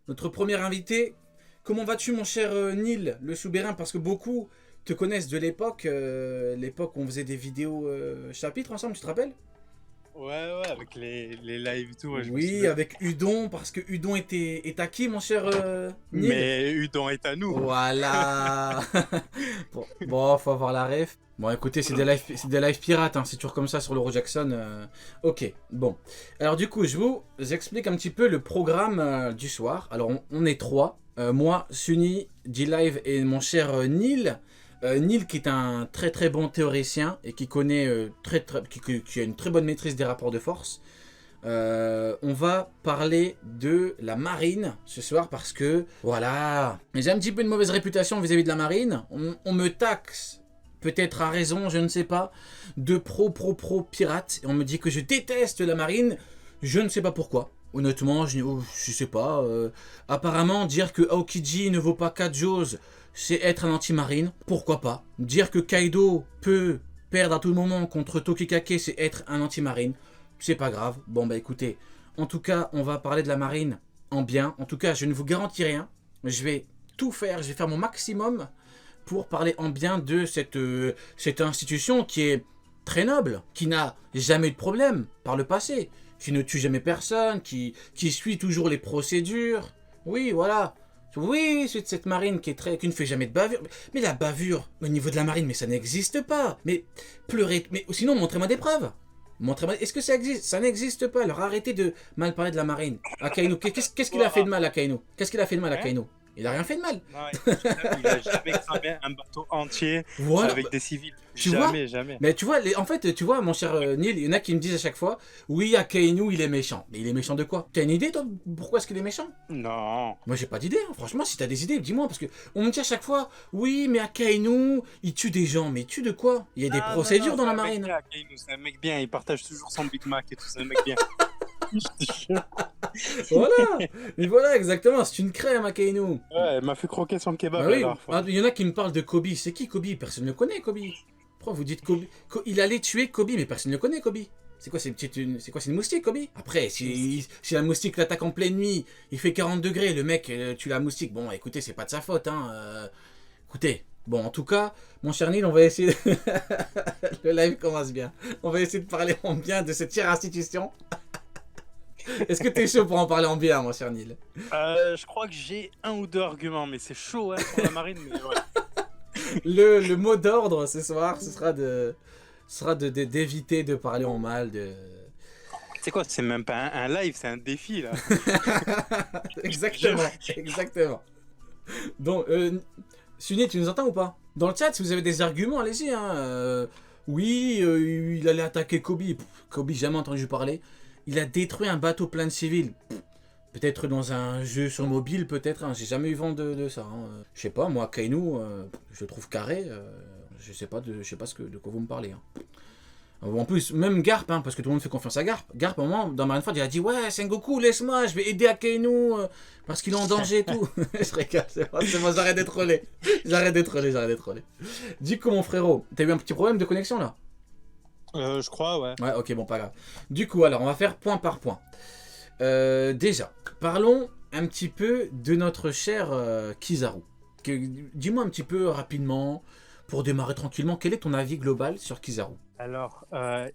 notre premier invité. Comment vas-tu, mon cher Neil, le soubérin? Parce que beaucoup te connaissent de l'époque où on faisait des vidéos chapitres ensemble, tu te rappelles? Ouais, ouais, avec les lives et tout, ouais, je me Oui, souviens. avec Udon, parce que Udon est à qui, mon cher Neil? Mais Udon est à nous. Voilà. Bon, faut avoir la ref. Bon, écoutez, c'est des lives pirates, hein, c'est toujours comme ça sur l'Euro Jackson. Ok, bon. Alors du coup, je vous explique un petit peu le programme du soir. Alors, on est trois. Moi, Sunny, D-Live et mon cher Neil. Neil qui est un très très bon théoricien et qui connaît qui a une très bonne maîtrise des rapports de force. On va parler de la marine ce soir parce que, voilà, j'ai un petit peu une mauvaise réputation vis-à-vis de la marine. On me taxe, peut-être à raison, je ne sais pas, de pro pirate. Et on me dit que je déteste la marine, je ne sais pas pourquoi. Honnêtement, je sais pas. Apparemment, dire que Aokiji ne vaut pas 4 Jaws, c'est être un anti-marine. Pourquoi pas? Dire que Kaido peut perdre à tout moment contre Tokikake, c'est être un anti-marine. C'est pas grave. Bon bah écoutez, en tout cas, on va parler de la marine en bien. En tout cas, je ne vous garantis rien. Je vais tout faire, je vais faire mon maximum pour parler en bien de cette institution qui est très noble, qui n'a jamais eu de problème par le passé, qui ne tue jamais personne, qui suit toujours les procédures. Oui, voilà. Oui, c'est cette marine qui ne fait jamais de bavure. Mais la bavure au niveau de la marine, mais ça n'existe pas. Mais pleurez, mais sinon montrez-moi des preuves. Montrez-moi, est-ce que ça existe? Ça n'existe pas. Alors arrêtez de mal parler de la marine. Akainu, qu'est-ce qu'il a fait de mal à Akainu? Qu'est-ce qu'il a fait de mal à Hein? Akainu? Il a rien fait de mal. Non, il a jamais cramé un bateau entier Voilà. avec des civils. Tu vois? Jamais, jamais. Mais tu vois, en fait, tu vois, mon cher Neil, il y en a qui me disent à chaque fois, oui, Akainu, il est méchant. Mais il est méchant de quoi? T'as une idée, toi, pourquoi est-ce qu'il est méchant? Non. Moi, j'ai pas d'idée, hein. Franchement, si t'as des idées, dis-moi, parce que on me dit à chaque fois, oui, mais Akainu, il tue des gens. Mais il tue de quoi? Il y a des Non, non, procédures non, dans c'est la un mec marine. bien, Akainu, c'est un mec bien. Il partage toujours son Big Mac et tout, c'est un mec bien. Je te jure. Voilà. Et voilà, exactement, c'est une crème, Akainu. Ouais, elle m'a fait croquer son kebab Bah la oui, dernière fois. il y en a qui me parlent de Kobe. C'est qui Kobe? Personne ne le connaît, Kobe. Pourquoi vous dites Kobe? Il allait tuer Kobe, mais personne ne le connaît, Kobe. C'est quoi, c'est une moustique, Kobe? Après, si la moustique l'attaque en pleine nuit, il fait 40 degrés, le mec tue la moustique. Bon, écoutez, c'est pas de sa faute, hein. Écoutez, bon, en tout cas, mon cher Neil, on va essayer. Le live commence bien. On va essayer de parler en bien de cette chère institution. Est-ce que t'es chaud pour en parler en bien, mon cher Neil? Je crois que j'ai un ou deux arguments, mais c'est chaud hein, sur la marine. Mais ouais. Le mot d'ordre ce soir, ce sera d'éviter de parler en mal de. C'est quoi? C'est même pas un live, c'est un défi là. Exactement, exactement. Donc, Sunny, tu nous entends ou pas? Dans le chat, si vous avez des arguments, allez-y. Hein. Oui, il allait attaquer Kobe. Pff, Kobe, jamais entendu parler. Il a détruit un bateau plein de civils. Pff, peut-être dans un jeu sur mobile, peut-être. Hein. J'ai jamais eu vent de ça. Hein. Je sais pas, moi, Kainu, je le trouve carré. Je sais pas de quoi vous me parlez. Hein. En plus, même Garp, hein, parce que tout le monde fait confiance à Garp. Garp, au moment, dans Marineford, il a dit ouais, Sengoku, laisse-moi, je vais aider Akainu parce qu'il est en danger et tout. Je rigole, c'est bon, j'arrête d'être trollé. J'arrête d'être trollé. Du coup, mon frérot, t'as eu un petit problème de connexion là? Je crois, ouais. Ouais, ok, bon, pas grave. Du coup, alors, on va faire point par point. Déjà, parlons un petit peu de notre cher Kizaru. Dis-moi un petit peu rapidement, pour démarrer tranquillement, quel est ton avis global sur Kizaru? Alors,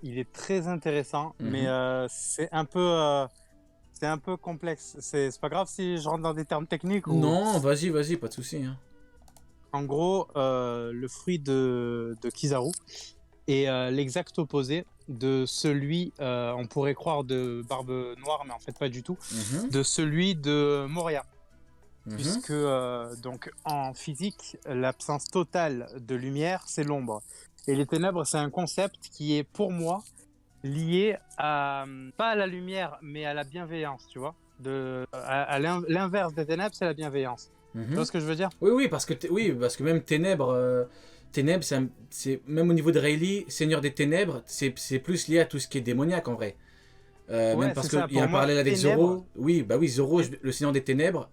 il est très intéressant, mais Mhm. c'est un peu complexe. C'est pas grave si je rentre dans des termes techniques ou. Non, vas-y, pas de souci. Hein. En gros, le fruit de Kizaru est l'exact opposé de celui, on pourrait croire de Barbe Noire, mais en fait pas du tout, Mhm. de celui de Moria. Mhm. Puisque donc en physique, l'absence totale de lumière, c'est l'ombre. Et les ténèbres, c'est un concept qui est pour moi lié à pas à la lumière, mais à la bienveillance, tu vois. À l'inverse des ténèbres, c'est la bienveillance. Tu vois Mhm. ce que je veux dire? Oui, parce que même Ténèbres, Ténèbres, c'est même au niveau de Rayleigh, Seigneur des Ténèbres, c'est plus lié à tout ce qui est démoniaque en vrai. Même Ouais, parce c'est ça. qu'il y a Pour un moi, parallèle avec ténèbres, Zoro. Oui, bah oui, Zoro, té- le Seigneur des Ténèbres,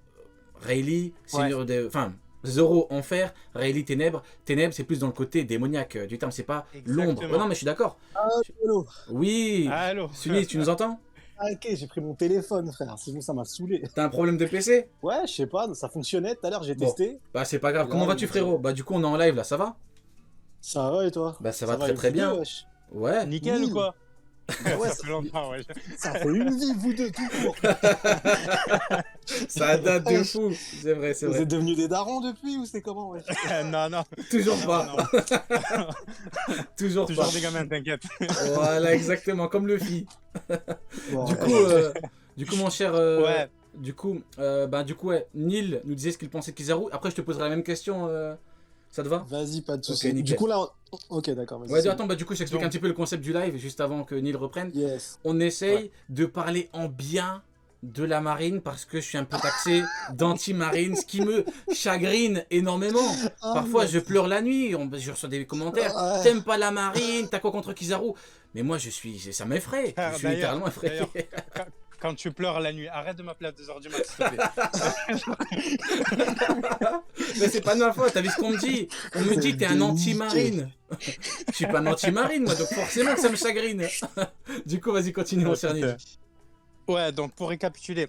Rayleigh, ouais, Seigneur des, enfin, Zoro enfer, Rayleigh ténèbres. Ténèbres, c'est plus dans le côté démoniaque du terme, c'est pas l'ombre. Oh non, exactement. mais je suis d'accord. Allô. Oui, Allô? Sunny, tu nous entends? Ok, j'ai pris mon téléphone, frère. Sinon, ça m'a saoulé. T'as un problème de PC? Ouais, je sais pas, ça fonctionnait. Tout à l'heure, j'ai Bon, testé. bah c'est pas Et grave. là, Comment il vas-tu, m'a dit, frérot? Bah du coup, on est en live là, ça va? ça va et toi? Bah ça va va très les très vidéos, bien. wesh. Ouais. Nickel ou Nil. quoi? Bah ouais, Ça fait longtemps, ouais. ça fait une vie, vous deux, tout court. Ça date de Wesh. fou. C'est vrai, c'est Vous vrai. êtes devenus des darons depuis ou c'est comment, wesh? Non, non, Toujours non, pas. non. Toujours pas. Toujours des gamins, t'inquiète. Voilà, exactement, comme le fit. Bon, Du ouais. coup, mon cher, Ouais. du coup, ouais, Neil nous disait ce qu'il pensait de Kizaru. Après, je te poserai la même question. Ça te va? Vas-y, pas de Ok, soucis. nickel. Du coup, là, ok, d'accord. Vas-y, Ouais, c'est attends, bah du coup, je t'explique un Donc- petit peu le concept du live juste avant que Neil reprenne. bon. Yes. On essaye Ouais. de parler en bien de la marine parce que je suis un peu taxé d'anti-marine, ce qui me chagrine énormément. Ah, Parfois, yes. je pleure la nuit, je reçois des commentaires. Ouais. T'aimes pas la marine, t'as quoi contre Kizaru? Mais moi, ça m'effraie. Je suis D'ailleurs, littéralement effrayé. d'ailleurs, quand tu pleures la nuit, arrête de m'appeler à 2h du mat, s'il te plaît. Mais c'est pas de ma faute, t'as vu ce qu'on me dit? On me dit que t'es un délicat. anti-marine. Je suis pas un anti-marine, moi, donc forcément que ça me chagrine. Du coup, vas-y, continue, mon cher Neil. Ouais, donc pour récapituler,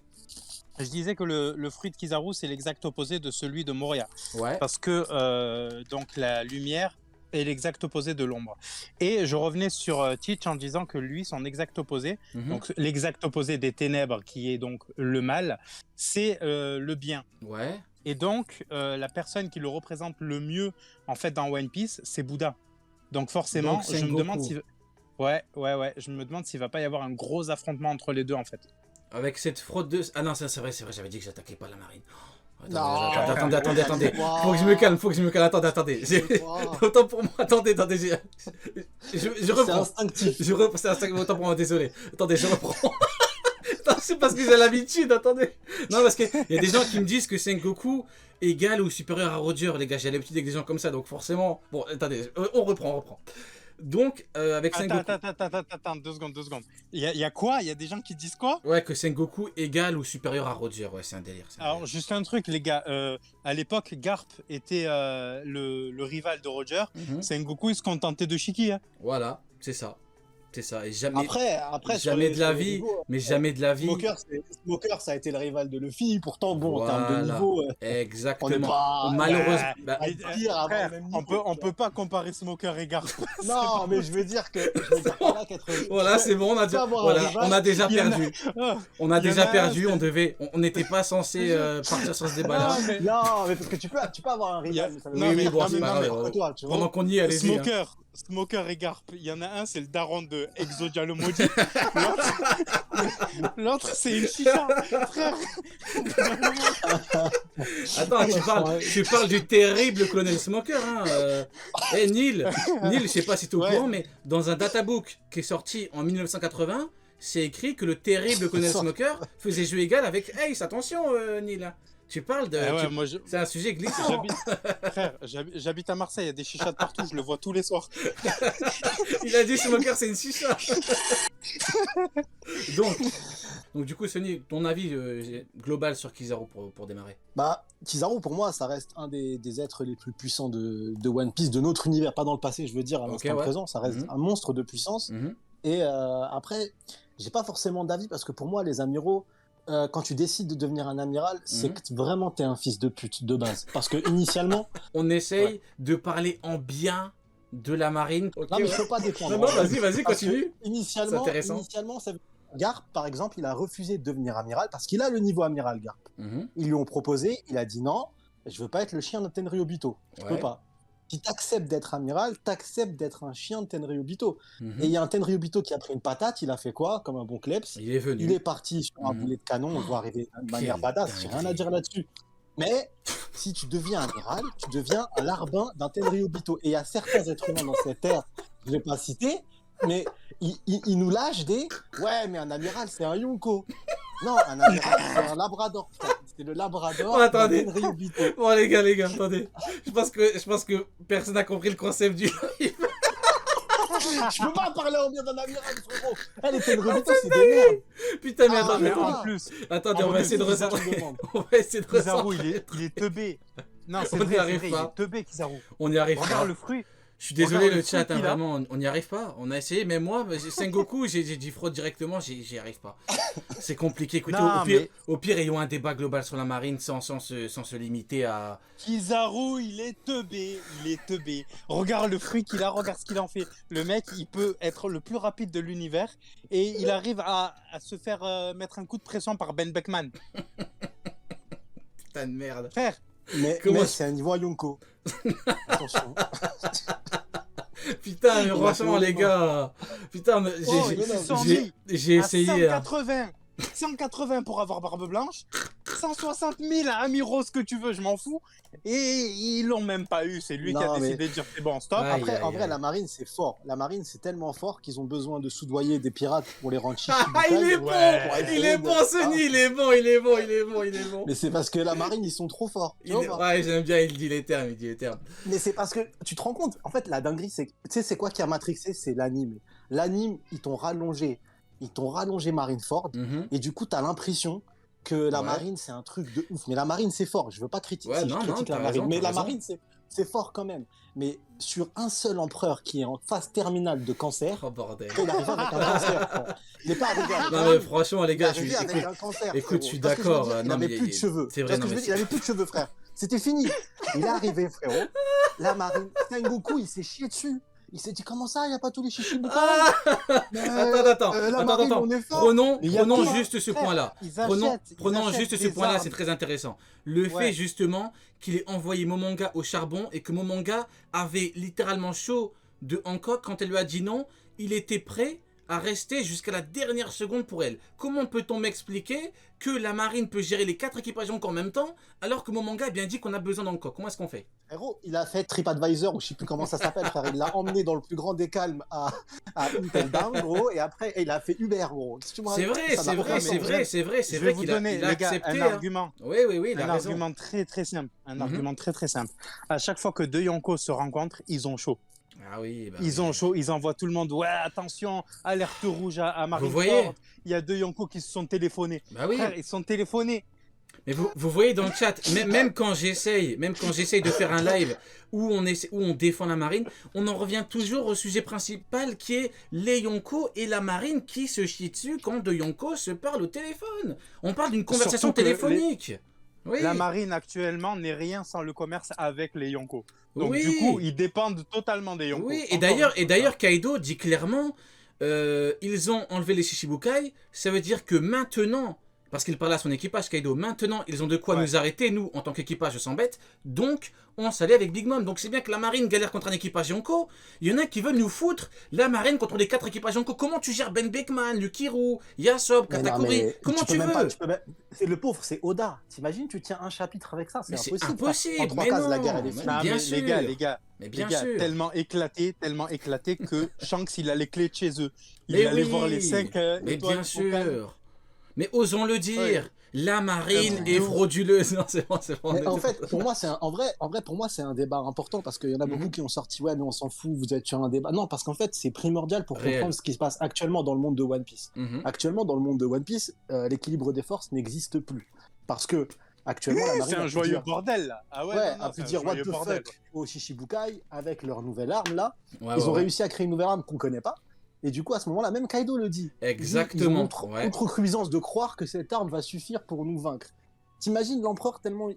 je disais que le fruit de Kizaru, c'est l'exact opposé de celui de Moria. Ouais. Parce que donc la lumière est l'exact opposé de l'ombre. Et je revenais sur Teach en disant que lui, son exact opposé, Mhm. donc l'exact opposé des ténèbres, qui est donc le mal, c'est le bien. Ouais. Et donc, la personne qui le représente le mieux, en fait, dans One Piece, c'est Bouddha. Donc forcément, Donc, je me Sengoku. demande s'il... Ouais, je me demande s'il va pas y avoir un gros affrontement entre les deux, en fait. Avec cette fraude de... Ah non, ça, c'est vrai, j'avais dit que j'attaquais pas la marine. Non. Attendez. Wow. Faut que je me calme, attendez. Wow. Autant pour moi, attendez. Je C'est reprends. instinctif. Autant pour moi, désolé. Attendez, je reprends. Non, c'est parce que j'ai l'habitude, attendez. Non, parce qu'il y a des gens qui me disent que Sengoku égal ou supérieur à Roger, les gars. J'ai l'habitude avec des gens comme ça, donc forcément... Bon, attendez, on reprend. Donc, avec Sengoku... Attends, 2 secondes. Il y a quoi? Il y a des gens qui disent quoi? Ouais, que Sengoku égal ou supérieur à Roger, ouais, c'est un délire. Alors, juste un truc, les gars. À l'époque, Garp était le rival de Roger. Mhm. Sengoku, il se contentait de Shiki. Hein. Voilà, c'est ça. Et jamais, Après sur jamais les- de la sur les vie, niveaux, mais jamais de la vie. Smoker, ça a été le rival de Luffy. Pourtant, bon, en termes de Voilà. niveau, on est Exactement. pas. Malheureusement. Ouais. bah, à pire, à avoir Frère, le même on niveau, peut pas comparer Smoker et Garp. Non, mais je veux dire que. Je veux dire par là qu'être. voilà, c'est bon, on a, déjà, avoir un voilà, rival, on a déjà il y en a- perdu. Ah, On a il y en déjà a un, perdu, c'est- on n'était pas censé partir sur ce débat-là. Non, mais- Non, mais parce que tu peux avoir un Il y a- rival. Mais ça veut non, pas mais- dire bon, que c'est tu pas es grave, contre toi, tu vois. Pendant qu'on y est, allez-y. hein. Smoker et Garp, il y en a un, c'est le daron de Exodia le maudit. L'autre, c'est une chicha. Frère, Attends, tu parles du terrible colonel Smoker. Hein. Neil, je sais pas si tu es au Ouais. courant, mais dans un databook qui est sorti en 1980, c'est écrit que le terrible colonel Smoker faisait jeu égal avec Ace. Attention, Neil. Tu parles de. Ah ouais, moi, C'est un sujet glissant. frère, j'habite à Marseille, il y a des chichas de partout, je le vois tous les soirs. Il a dit Smoker, c'est une chicha. donc du coup, Sony, ton avis global sur Kizaru pour démarrer? Bah, Kizaru, pour moi, ça reste un des êtres les plus puissants de One Piece, de notre univers, pas dans le passé, je veux dire, à l'instant ouais. présent. Ça reste Mhm. un monstre de puissance. Mhm. Et après, j'ai pas forcément d'avis parce que pour moi, les amiraux, quand tu décides de devenir un amiral, c'est que vraiment t'es un fils de pute de base. Parce que initialement, On essaye Ouais. de parler en bien de la marine. Ok, non mais ouais. je peux pas défendre. Non, vas-y, Parce que continue. C'est Initialement, intéressant. ça veut- Garp, par exemple, il a refusé de devenir amiral parce qu'il a le niveau amiral, Garp. Mhm. Ils lui ont proposé, il a dit non, je veux pas être le chien de Tenryobito. Je Ouais. peux pas. Si t'acceptes d'être amiral, t'acceptes d'être un chien de Tenryobito. Mhm. Et il y a un Tenryobito qui a pris une patate, il a fait quoi? Comme un bon kleps. Il est venu. Il est parti sur un Mhm. boulet de canon, on le voit arriver de manière Quelle badass, j'ai rien à dire là-dessus. Mais si tu deviens amiral, tu deviens un larbin d'un Tenryobito. Et il y a certains êtres humains dans cette terre, je ne vais pas citer, mais ils nous lâchent des « Ouais, mais un amiral, c'est un Yonko ». Non, un amiral, c'est un labrador. Putain, c'est le labrador Oh, d'un attendez. Tenryobito. Bon les gars, attendez. Je pense que personne n'a compris le concept du live. Je peux pas parler en bien d'un amiral, frérot. Eh, les Tenryobito, c'est des merdes. Putain, mais Ah, attendez, Mais mais en toi. plus, attendez, en on va plus, essayer de c'est ça que recentrer. je demande. On va essayer de Kizaru, recentrer. il est teubé. Non, c'est On n'y vrai, arrive il pas. est teubé, Kizaru. On n'y arrive Regarde pas. le fruit. Je suis désolé Regarde le le chat, truc hein, qu'il a. vraiment, on n'y arrive pas. On a essayé, même moi, Sengoku, j'ai dit fraude directement, j'y arrive pas. C'est compliqué. Écoutez, Non, mais au pire, ayons un débat global sur la marine sans se limiter à... Kizaru, il est teubé. Il est teubé. Regarde le fruit qu'il a, regarde ce qu'il en fait. Le mec, il peut être le plus rapide de l'univers et il arrive à se faire mettre un coup de pression par Ben Beckman. Putain de merde. Frère, Comment Mais je- c'est un niveau à Yonko. Attention. Putain, mais Il a franchement, fait les gars. Putain, mais oh, il se sont j'ai mis j'ai à essayé. 180 pour avoir barbe blanche, 160 000 à Amiro, ce que tu veux, je m'en fous. Et ils l'ont même pas eu. C'est lui qui a Non, décidé de dire c'est bon, stop. Aïe, Après, aïe, en vrai, aïe. la marine, c'est fort. La marine, c'est tellement fort qu'ils ont besoin de soudoyer des pirates pour les rendre chichi. Ah, il est bon, Ouais. il est bon, Sony, il est bon, il est bon, il est bon, il est bon. Mais c'est parce que la marine, ils sont trop forts. Tu vois ou pas Ouais, j'aime bien, il dit les termes, il dit les termes. Mais c'est parce que tu te rends compte, en fait, la dinguerie, c'est, tu sais, c'est quoi qui a matrixé? C'est l'anime. L'anime, ils t'ont rallongé Marineford, Mhm. et du coup, t'as l'impression que la Ouais. marine, c'est un truc de ouf. Mais la marine, c'est fort. Je veux pas critiquer, Ouais, si non, je non, critique la t'as marine. raison, Mais t'as la raison. marine, c'est fort quand même. Mais sur un seul empereur qui est en phase terminale de cancer, Oh bordel. il est arrivé avec un cancer. frère. Il n'est pas arrivé avec Non mais franchement les il est gars, arrivé avec un cancer. écoute, je suis frérot. Tu vois ce que d'accord, veux dire non, il mais avait plus de cheveux. c'est Tu vrai, vois ce que non, je veux mais dire Il avait plus de cheveux, frère. C'était fini. Il est arrivé, frérot. La marine, Sengoku, il s'est chié dessus. Il s'est dit comment ça, il n'y a pas tous les chichibukai Ah attends, la marine, on est fort. Prenons, Mais il y a prenons tout, hein. juste ce Frère, point-là. ils Prenons, achètent prenons juste ce des point-là, armes. c'est très intéressant. Le fait Ouais. justement qu'il ait envoyé Momonga au charbon et que Momonga avait littéralement chaud de Hancock quand elle lui a dit non, il était prêt à rester jusqu'à la dernière seconde pour elle. Comment peut-on m'expliquer que la marine peut gérer les 4 équipages en même temps alors que Momonga a bien dit qu'on a besoin d'Hancock? Comment est-ce qu'on fait? Frérot, il a fait TripAdvisor, ou je sais plus comment ça s'appelle, frère. Il l'a emmené dans le plus grand des calmes à Impel Down, gros, et après, il a fait Uber, gros. Qu'est-ce que tu me C'est racontes vrai, Ça c'est n'a vrai, aucun c'est sens. vrai, c'est vrai, c'est Je vrai vais vous qu'il a, donner, il a les gars, accepté. un hein. argument. Oui, il a Un raison. argument très très simple. Un Mhm. argument très très simple. À chaque fois que deux Yonko se rencontrent, ils ont chaud. Ah oui, bah Ils oui. ont chaud, ils envoient tout le monde. Ouais, attention, alerte rouge à Marineford. voyez Il y a deux Yonko qui se sont téléphonés. Bah oui. Frère, ils se sont téléphonés. Mais vous voyez dans le chat, même quand j'essaye de faire un live où on défend la marine, on en revient toujours au sujet principal qui est les Yonko et la marine qui se chient dessus quand deux Yonko se parlent au téléphone. On parle d'une conversation Surtout que téléphonique. Oui. La marine actuellement n'est rien sans le commerce avec les Yonko. Donc Oui. du coup, ils dépendent totalement des Yonko. Oui, Encore et d'ailleurs Kaido dit clairement, ils ont enlevé les Shichibukai, ça veut dire que maintenant, parce qu'il parlait à son équipage Kaido, maintenant ils ont de quoi Ouais. nous arrêter, nous en tant qu'équipage sans bête, donc on s'allait avec Big Mom. Donc c'est bien que la marine galère contre un équipage Yonko, il y en a qui veulent nous foutre la marine contre les 4 équipages Yonko. Comment tu gères Ben Beckman, Lukiru, Yasop, Mais non, Katakuri? mais Comment tu peux même pas- veux? tu peux même- C'est le pauvre, c'est Oda. T'imagines, tu tiens un chapitre avec ça, c'est Mais c'est impossible. impossible, En 3 mais cases, non, la guerre, elle est mais finie. Non, bien mais sûr. les gars, Mais bien les gars, sûr. tellement éclaté que Shanks, il a les clés de chez eux. Il Mais allait oui, voir les 5 mais étoiles bien focales. sûr. Mais osons le dire, Ouais. la marine Ouais. est frauduleuse. Non, c'est bon, c'est bon. Mais en fait, pour moi, en vrai, pour moi, c'est un débat important parce qu'il y en a beaucoup Mhm. qui ont sorti, ouais, mais on s'en fout, vous êtes sur un débat. Non, parce qu'en fait, c'est primordial pour Réel. comprendre ce qui se passe actuellement dans le monde de One Piece. Mhm. Actuellement, dans le monde de One Piece, l'équilibre des forces n'existe plus. Parce que, actuellement, la marine C'est a un pu joyeux dire- bordel là. Ah ouais, Ouais, non, non, a c'est pu un dire what joyeux the bordel. fuck aux Shichibukai avec leur nouvelle arme là. Ouais, Ils ont ouais. réussi à créer une nouvelle arme qu'on connaît pas. Et du coup, à ce moment-là, même Kaido le dit. Il dit, Exactement, Ils ont ouais. contre-cuisance de croire que cette arme va suffire pour nous vaincre. T'imagines l'empereur tellement. Ouais,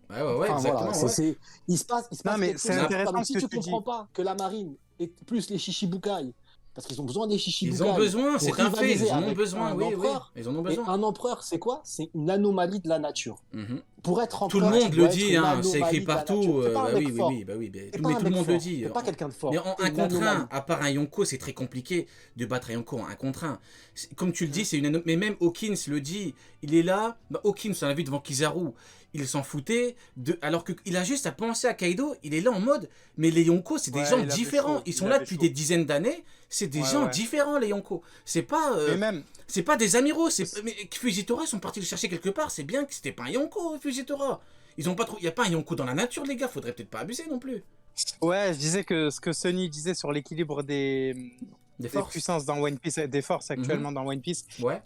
ouais, Enfin, exactement. voilà, ouais. il se passe Non, mais quelque c'est chose. intéressant Donc, si ce que tu tu comprends dis. pas que la marine et plus les Shichibukai, parce qu'ils ont besoin des Shichibukai. Ils ont besoin, pour c'est un fait, rivaliser ils en ont avec besoin, un oui, oui. empereur. Ils en ont Et besoin. un empereur, c'est quoi? C'est une anomalie de la nature. Mhm. Pour être Tout le empereur, monde tu le dois être dit, une hein, c'est anomalie écrit de la partout. nature. T'es pas un Bah mec oui, oui, fort. oui, bah oui, T'es mais pas un tout le mec monde le fort. dit. T'es pas quelqu'un de fort. Mais en T'es 1 une contre 1, anomalie. à part un Yonko, c'est très compliqué de battre un Yonko en 1 contre 1. Comme tu le dis, c'est une. Mais même Hawkins le dit, il est là. Bah, Hawkins, on l'a vu devant Kizaru, il s'en foutait. Alors qu'il a juste à penser à Kaido, il est là en mode. Mais les Yonko, c'est des Ouais, gens il avait différents. chaud, Ils sont il là avait depuis chaud. des dizaines d'années. C'est des Ouais, gens ouais. différents, les Yonko. C'est pas. Et même, C'est pas des amiraux, mais Fujitora sont partis le chercher quelque part, c'est bien que c'était pas un Yonko, Fujitora. Ils ont pas trop, y a pas un Yonko dans la nature les gars, faudrait peut-être pas abuser non plus. ouais, je disais que ce que Sonny disait sur l'équilibre Des des forces. puissances dans One Piece, des forces actuellement dans One Piece. Ouais.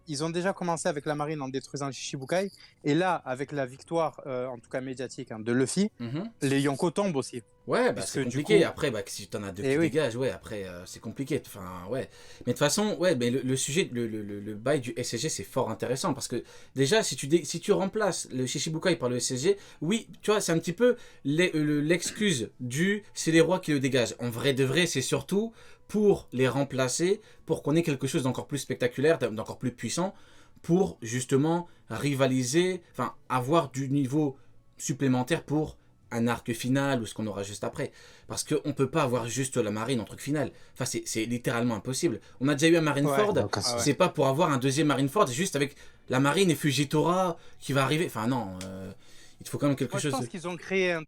Ils ont déjà commencé avec la marine en détruisant le Shichibukai. Et là, avec la victoire, en tout cas médiatique, hein, de Luffy, Mhm. les Yonko tombent aussi. Ouais, bah Puisque c'est du compliqué. coup- Après, bah, si t'en as deux Eh qui oui. dégagent, ouais, après, c'est compliqué. Enfin, ouais. Mais de toute façon, ouais, mais le sujet, le bail du SSG, c'est fort intéressant. Parce que déjà, si tu remplaces le Shichibukai par le SSG, oui, tu vois, c'est un petit peu l'excuse du c'est les rois qui le dégagent. En vrai de vrai, c'est surtout pour les remplacer, pour qu'on ait quelque chose d'encore plus spectaculaire, d'encore plus puissant, pour justement rivaliser, enfin, avoir du niveau supplémentaire pour un arc final ou ce qu'on aura juste après. Parce qu'on ne peut pas avoir juste la marine en truc final. Enfin, c'est littéralement impossible. On a déjà eu un Marineford, Ouais, donc, c'est pas pour avoir un deuxième Marineford, juste avec la marine et Fujitora qui va arriver. Enfin, non, il te faut quand même quelque Moi, je chose pense de... qu'ils ont créé un